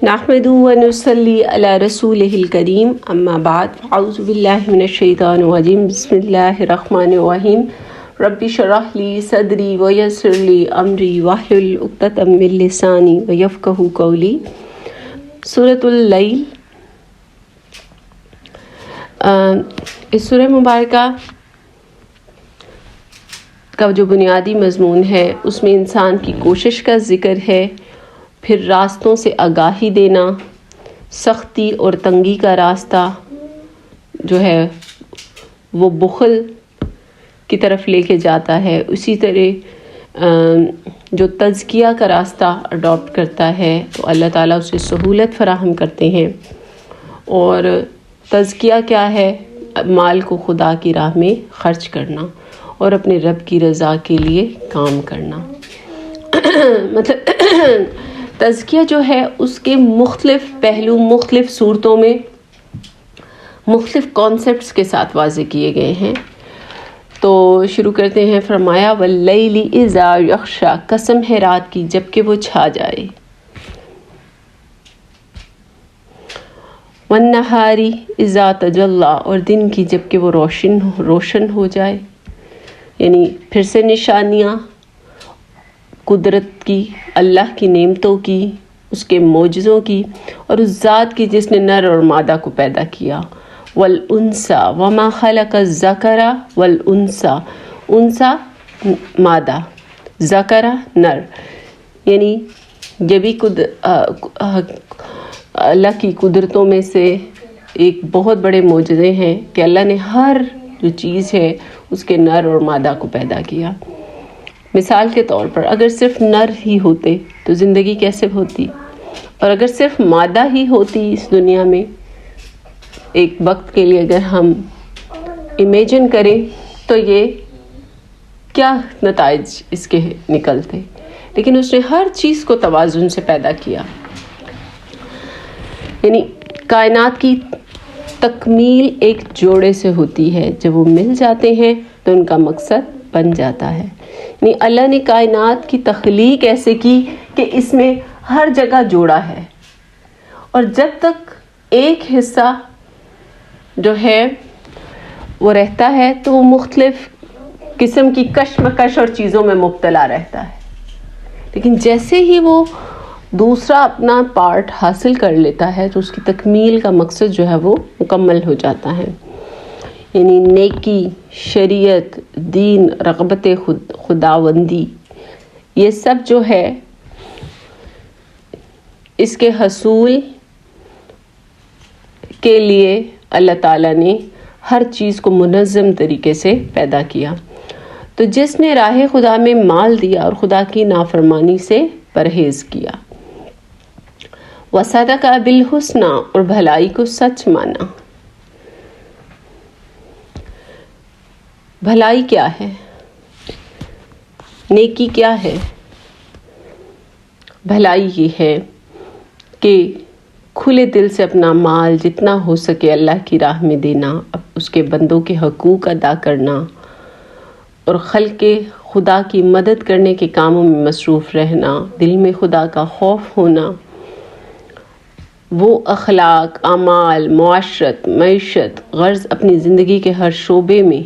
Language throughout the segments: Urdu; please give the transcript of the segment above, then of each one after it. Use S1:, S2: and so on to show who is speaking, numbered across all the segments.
S1: نحمد ونصلی علی رسولہ الکریم اما بعد فاعوذ باللہ من الشیطان الرجیم بسم اللہ الرحمن الرحیم رب اشرح لی صدری ویسر لی امری واحلل عقدۃ من لسانی یفقہوا قولی۔ سورۃ اللیل، اس سورہ مبارکہ کا جو بنیادی مضمون ہے اس میں انسان کی کوشش کا ذکر ہے، پھر راستوں سے آگاہی دینا، سختی اور تنگی کا راستہ جو ہے وہ بخل کی طرف لے کے جاتا ہے، اسی طرح جو تزکیہ کا راستہ اڈاپٹ کرتا ہے تو اللہ تعالیٰ اسے سہولت فراہم کرتے ہیں۔ اور تزکیہ کیا ہے؟ مال کو خدا کی راہ میں خرچ کرنا اور اپنے رب کی رضا کے لیے کام کرنا۔ مطلب تزکیہ جو ہے اس کے مختلف پہلو مختلف صورتوں میں مختلف کانسیپٹس کے ساتھ واضح کیے گئے ہیں۔ تو شروع کرتے ہیں۔ فرمایا واللیل اذا یغشی، قسم ہے رات کی جب کہ وہ چھا جائے، والنہار اذا تجلی، اور دن کی جب کہ وہ روشن ہو جائے۔ یعنی پھر سے نشانیاں قدرت کی، اللہ کی نعمتوں کی، اس کے معجزوں کی، اور اس ذات کی جس نے نر اور مادہ کو پیدا کیا۔ والانثی وما خلق الذکر والانثی، انثی مادہ، ذکر نر، یعنی یہ بھی اللہ کی قدرتوں میں سے ایک بہت بڑے معجزے ہیں کہ اللہ نے ہر جو چیز ہے اس کے نر اور مادہ کو پیدا کیا۔ مثال کے طور پر اگر صرف نر ہی ہوتے تو زندگی کیسے ہوتی، اور اگر صرف مادہ ہی ہوتی اس دنیا میں، ایک وقت کے لیے اگر ہم امیجن کریں تو یہ کیا نتائج اس کے نکلتے۔ لیکن اس نے ہر چیز کو توازن سے پیدا کیا، یعنی کائنات کی تکمیل ایک جوڑے سے ہوتی ہے، جب وہ مل جاتے ہیں تو ان کا مقصد بن جاتا ہے۔ یعنی اللہ نے کائنات کی تخلیق ایسے کی کہ اس میں ہر جگہ جوڑا ہے، اور جب تک ایک حصہ جو ہے وہ رہتا ہے تو وہ مختلف قسم کی کشمکش اور چیزوں میں مبتلا رہتا ہے، لیکن جیسے ہی وہ دوسرا اپنا پارٹ حاصل کر لیتا ہے تو اس کی تکمیل کا مقصد جو ہے وہ مکمل ہو جاتا ہے۔ یعنی نیکی، شریعت، دین، رغبت خداوندی، یہ سب جو ہے اس کے حصول کے لیے اللہ تعالیٰ نے ہر چیز کو منظم طریقے سے پیدا کیا۔ تو جس نے راہ خدا میں مال دیا اور خدا کی نافرمانی سے پرہیز کیا، وصدق بالحسنی، اور بھلائی کو سچ مانا۔ بھلائی کیا ہے؟ نیکی کیا ہے؟ بھلائی یہ ہے کہ کھلے دل سے اپنا مال جتنا ہو سکے اللہ کی راہ میں دینا، اس کے بندوں کے حقوق ادا کرنا، اور خلق خدا کی مدد کرنے کے کاموں میں مصروف رہنا، دل میں خدا کا خوف ہونا، وہ اخلاق، اعمال، معاشرت، معیشت، غرض اپنی زندگی کے ہر شعبے میں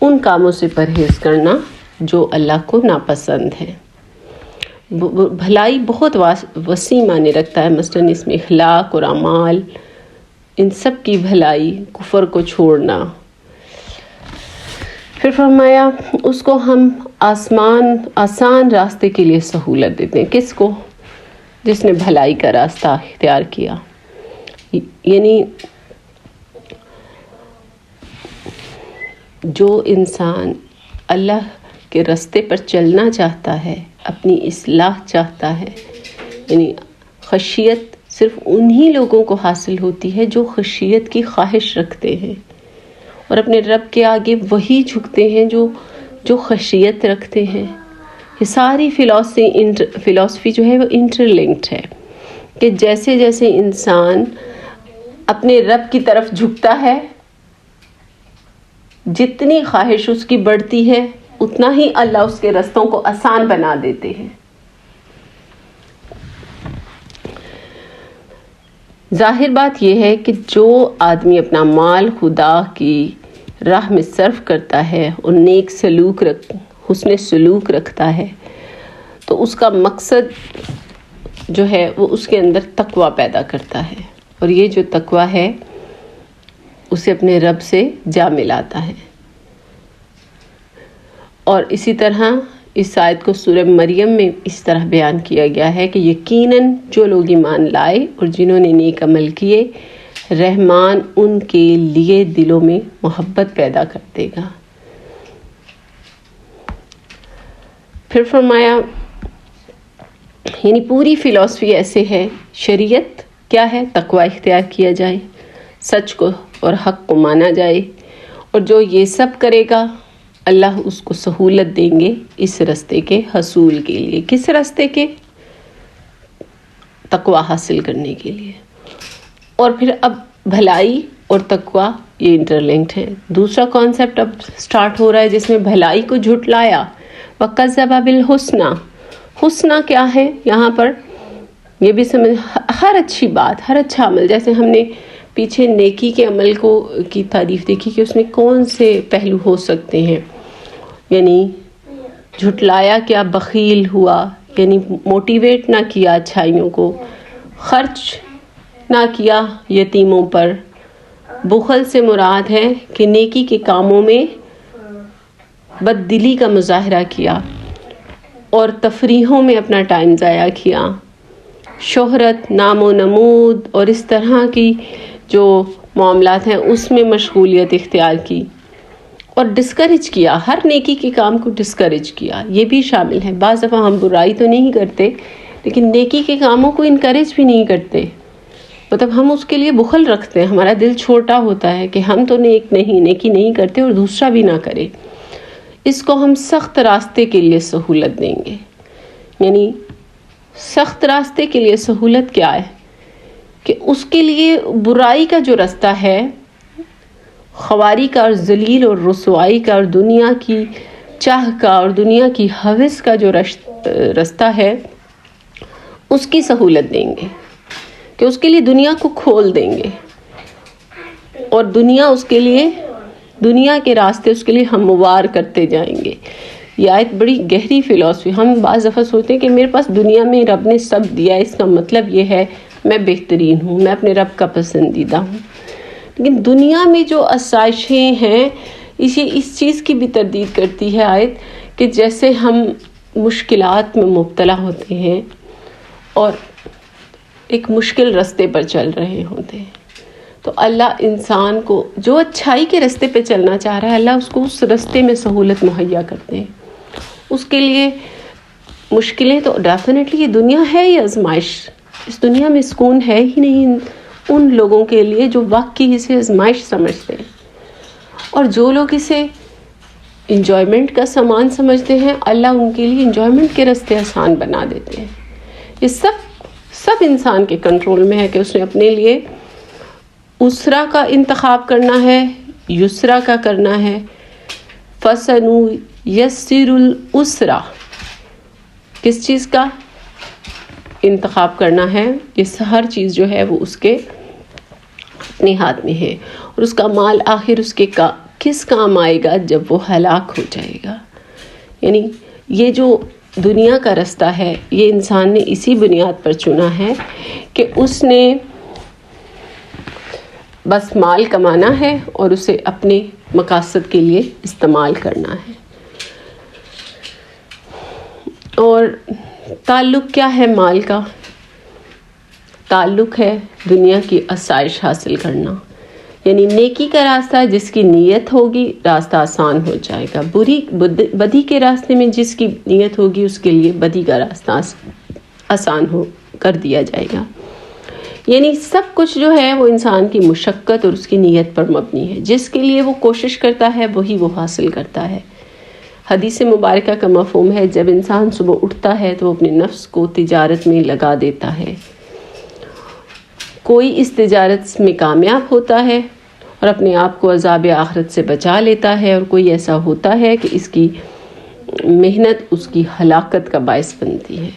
S1: ان کاموں سے پرہیز کرنا جو اللہ کو ناپسند ہے۔ بھلائی بہت وسیع معنی رکھتا ہے، مثلاً اس میں اخلاق اور اعمال، ان سب کی بھلائی، کفر کو چھوڑنا۔ پھر فرمایا اس کو ہم آسان راستے کے لیے سہولت دیتے ہیں۔ کس کو؟ جس نے بھلائی کا راستہ اختیار کیا۔ یعنی جو انسان اللہ کے راستے پر چلنا چاہتا ہے، اپنی اصلاح چاہتا ہے، یعنی خشیت صرف انہی لوگوں کو حاصل ہوتی ہے جو خشیت کی خواہش رکھتے ہیں، اور اپنے رب کے آگے وہی جھکتے ہیں جو خشیت رکھتے ہیں۔ یہ ساری فلسفی جو ہے وہ انٹر لنکڈ ہے کہ جیسے جیسے انسان اپنے رب کی طرف جھکتا ہے، جتنی خواہش اس کی بڑھتی ہے اتنا ہی اللہ اس کے رستوں کو آسان بنا دیتے ہیں۔ ظاہر بات یہ ہے کہ جو آدمی اپنا مال خدا کی راہ میں صرف کرتا ہے اور نیک حسن سلوک رکھتا ہے تو اس کا مقصد جو ہے وہ اس کے اندر تقوی پیدا کرتا ہے، اور یہ جو تقوی ہے اسے اپنے رب سے جا ملاتا ہے۔ اور اسی طرح اس آیت کو سورہ مریم میں اس طرح بیان کیا گیا ہے کہ یقیناً جو لوگ ایمان لائے اور جنہوں نے نیک عمل کیے، رحمان ان کے لیے دلوں میں محبت پیدا کر دے گا۔ پھر فرمایا، یعنی پوری فلسفی ایسے ہے، شریعت کیا ہے؟ تقوی اختیار کیا جائے، سچ کو اور حق کو مانا جائے، اور جو یہ سب کرے گا اللہ اس کو سہولت دیں گے اس راستے کے حصول کے لیے۔ کس راستے کے؟ تقوی حاصل کرنے کے لیے۔ اور پھر اب بھلائی اور تقوی یہ انٹرلنکڈ ہے۔ دوسرا کانسیپٹ اب سٹارٹ ہو رہا ہے جس میں بھلائی کو جھٹلایا، وَكَذَّبَ بِالْحُسْنَى۔ حسنہ کیا ہے یہاں پر؟ یہ بھی سمجھ، ہر اچھی بات، ہر اچھا عمل، جیسے ہم نے پیچھے نیکی کے عمل کی تعریف دیکھی کہ اس میں کون سے پہلو ہو سکتے ہیں، یعنی جھٹلایا کیا؟ بخیل ہوا، یعنی موٹیویٹ نہ کیا اچھائیوں کو، خرچ نہ کیا یتیموں پر۔ بخل سے مراد ہے کہ نیکی کے کاموں میں بددلی کا مظاہرہ کیا اور تفریحوں میں اپنا ٹائم ضائع کیا، شہرت، نام و نمود اور اس طرح کی جو معاملات ہیں اس میں مشغولیت اختیار کی، اور ڈسکریج کیا، ہر نیکی کے کام کو ڈسکریج کیا، یہ بھی شامل ہے۔ بعض دفعہ ہم برائی تو نہیں کرتے لیکن نیکی کے کاموں کو انکریج بھی نہیں کرتے، مطلب ہم اس کے لیے بخل رکھتے ہیں، ہمارا دل چھوٹا ہوتا ہے کہ ہم تو نیکی نہیں کرتے اور دوسرا بھی نہ کرے۔ اس کو ہم سخت راستے کے لیے سہولت دیں گے۔ یعنی سخت راستے کے لیے سہولت کیا ہے؟ کہ اس کے لیے برائی کا جو راستہ ہے، خواری کا اور ذلیل اور رسوائی کا اور دنیا کی چاہ کا اور دنیا کی ہوس کا جو راستہ ہے، اس کی سہولت دیں گے کہ اس کے لیے دنیا کو کھول دیں گے، اور دنیا کے راستے اس کے لیے ہموار کرتے جائیں گے۔ یہ آیت بڑی گہری فلسفی۔ ہم بعض دفعہ سوچتے ہیں کہ میرے پاس دنیا میں رب نے سب دیا، اس کا مطلب یہ ہے میں بہترین ہوں، میں اپنے رب کا پسندیدہ ہوں۔ لیکن دنیا میں جو آسائشیں ہیں، اس چیز کی بھی تردید کرتی ہے آیت کہ جیسے ہم مشکلات میں مبتلا ہوتے ہیں اور ایک مشکل راستے پر چل رہے ہوتے ہیں، تو اللہ انسان کو جو اچھائی کے راستے پہ چلنا چاہ رہا ہے، اللہ اس کو اس راستے میں سہولت مہیا کرتے ہیں۔ اس کے لیے مشکلیں تو ڈیفینیٹلی، یہ دنیا ہے ہی آزمائش، اس دنیا میں سکون ہے ہی نہیں ان لوگوں کے لیے جو واقعی اسے آزمائش سمجھتے ہیں، اور جو لوگ اسے انجوائمنٹ کا سامان سمجھتے ہیں، اللہ ان کے لیے انجوائمنٹ کے راستے آسان بنا دیتے ہیں۔ یہ سب انسان کے کنٹرول میں ہے کہ اس نے اپنے لیے اسرا کا انتخاب کرنا ہے، یسرا کا کرنا ہے۔ فَسَنُيَسِّرُ الْعُسْرَى، کس چیز کا انتخاب کرنا ہے؟ یہ ہر چیز جو ہے وہ اس کے اپنے ہاتھ میں ہے، اور اس کا مال آخر اس کے کس کام آئے گا جب وہ ہلاک ہو جائے گا۔ یعنی یہ جو دنیا کا راستہ ہے، یہ انسان نے اسی بنیاد پر چنا ہے کہ اس نے بس مال کمانا ہے اور اسے اپنے مقاصد کے لیے استعمال کرنا ہے۔ اور تعلق کیا ہے مال کا؟ تعلق ہے دنیا کی آسائش حاصل کرنا، یعنی نیکی کا راستہ جس کی نیت ہوگی راستہ آسان ہو جائے گا، بدی کے راستے میں جس کی نیت ہوگی اس کے لیے بدی کا راستہ آسان کر دیا جائے گا۔ یعنی سب کچھ جو ہے وہ انسان کی مشقت اور اس کی نیت پر مبنی ہے، جس کے لیے وہ کوشش کرتا ہے وہی وہ حاصل کرتا ہے۔ حدیث مبارکہ کا مفہوم ہے جب انسان صبح اٹھتا ہے تو وہ اپنے نفس کو تجارت میں لگا دیتا ہے، کوئی اس تجارت میں کامیاب ہوتا ہے اور اپنے آپ کو عذاب آخرت سے بچا لیتا ہے، اور کوئی ایسا ہوتا ہے کہ اس کی محنت اس کی ہلاکت کا باعث بنتی ہے،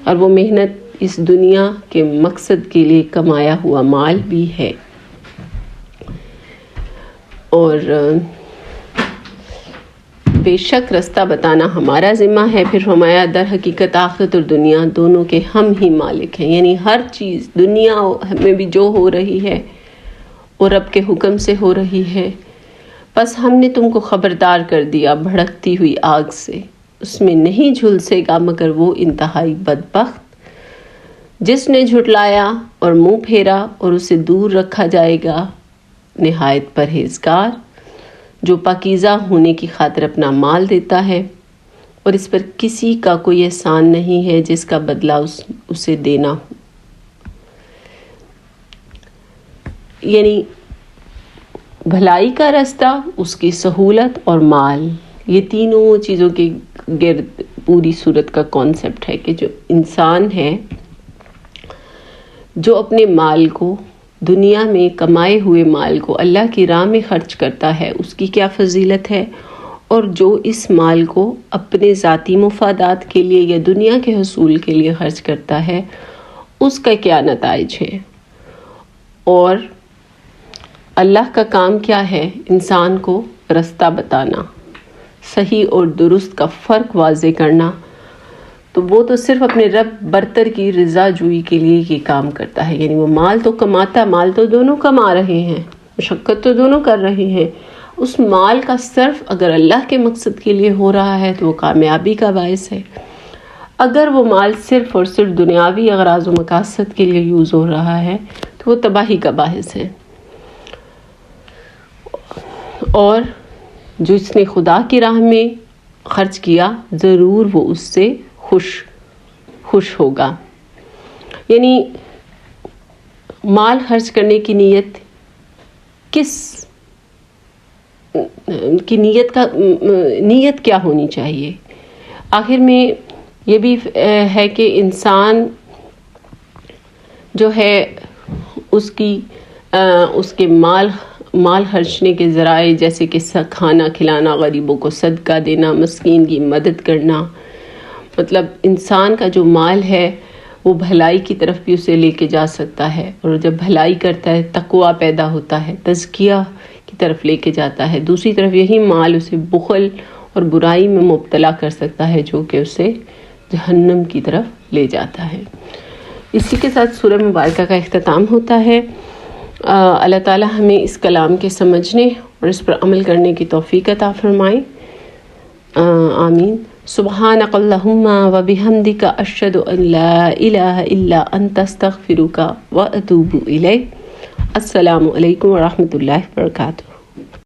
S1: اور وہ محنت اس دنیا کے مقصد کے لیے کمایا ہوا مال بھی ہے۔ اور بے شک رستہ بتانا ہمارا ذمہ ہے۔ پھر فرمایا در حقیقت آخرت اور دنیا دونوں کے ہم ہی مالک ہیں، یعنی ہر چیز دنیا میں بھی جو ہو رہی ہے وہ رب کے حکم سے ہو رہی ہے۔ بس ہم نے تم کو خبردار کر دیا بھڑکتی ہوئی آگ سے، اس میں نہیں جھلسے گا مگر وہ انتہائی بدبخت جس نے جھٹلایا اور منہ پھیرا، اور اسے دور رکھا جائے گا نہایت پرہیزگار جو پاکیزہ ہونے کی خاطر اپنا مال دیتا ہے، اور اس پر کسی کا کوئی احسان نہیں ہے جس کا بدلہ اسے دینا ہو۔ یعنی بھلائی کا رستہ، اس کی سہولت اور مال، یہ تینوں چیزوں کے گرد پوری صورت کا کانسیپٹ ہے کہ جو انسان ہے جو اپنے مال کو، دنیا میں کمائے ہوئے مال کو اللہ کی راہ میں خرچ کرتا ہے، اس کی کیا فضیلت ہے، اور جو اس مال کو اپنے ذاتی مفادات کے لیے یا دنیا کے حصول کے لیے خرچ کرتا ہے، اس کا کیا نتائج ہے۔ اور اللہ کا کام کیا ہے؟ انسان کو رستہ بتانا، صحیح اور درست کا فرق واضح کرنا۔ تو وہ تو صرف اپنے رب برتر کی رضا جوئی کے لیے یہ کام کرتا ہے، یعنی وہ مال تو کماتا، مال تو دونوں کما رہے ہیں، مشقت تو دونوں کر رہے ہیں، اس مال کا صرف اگر اللہ کے مقصد کے لیے ہو رہا ہے تو وہ کامیابی کا باعث ہے۔ اگر وہ مال صرف اور صرف دنیاوی اغراض و مقاصد کے لیے یوز ہو رہا ہے تو وہ تباہی کا باعث ہے۔ اور جو اس نے خدا کی راہ میں خرچ کیا ضرور وہ اس سے خوش ہوگا۔ یعنی مال خرچ کرنے کی نیت نیت کیا ہونی چاہیے؟ آخر میں یہ بھی ہے کہ انسان جو ہے اس کے مال خرچنے کے ذرائع جیسے کہ کھانا کھلانا، غریبوں کو صدقہ دینا، مسکین کی مدد کرنا، مطلب انسان کا جو مال ہے وہ بھلائی کی طرف بھی اسے لے کے جا سکتا ہے، اور جب بھلائی کرتا ہے تقویٰ پیدا ہوتا ہے، تزکیہ کی طرف لے کے جاتا ہے۔ دوسری طرف یہی مال اسے بخل اور برائی میں مبتلا کر سکتا ہے جو کہ اسے جہنم کی طرف لے جاتا ہے۔ اسی کے ساتھ سورہ مبارکہ کا اختتام ہوتا ہے۔ اللہ تعالی ہمیں اس کلام کے سمجھنے اور اس پر عمل کرنے کی توفیق عطا فرمائے، آمین۔ سبحانک اللہم و بحمدک اشہد ان لا الہ الا انت استغفرک و اتوب الیک۔ السلام علیکم ورحمۃ اللہ وبرکاتہ۔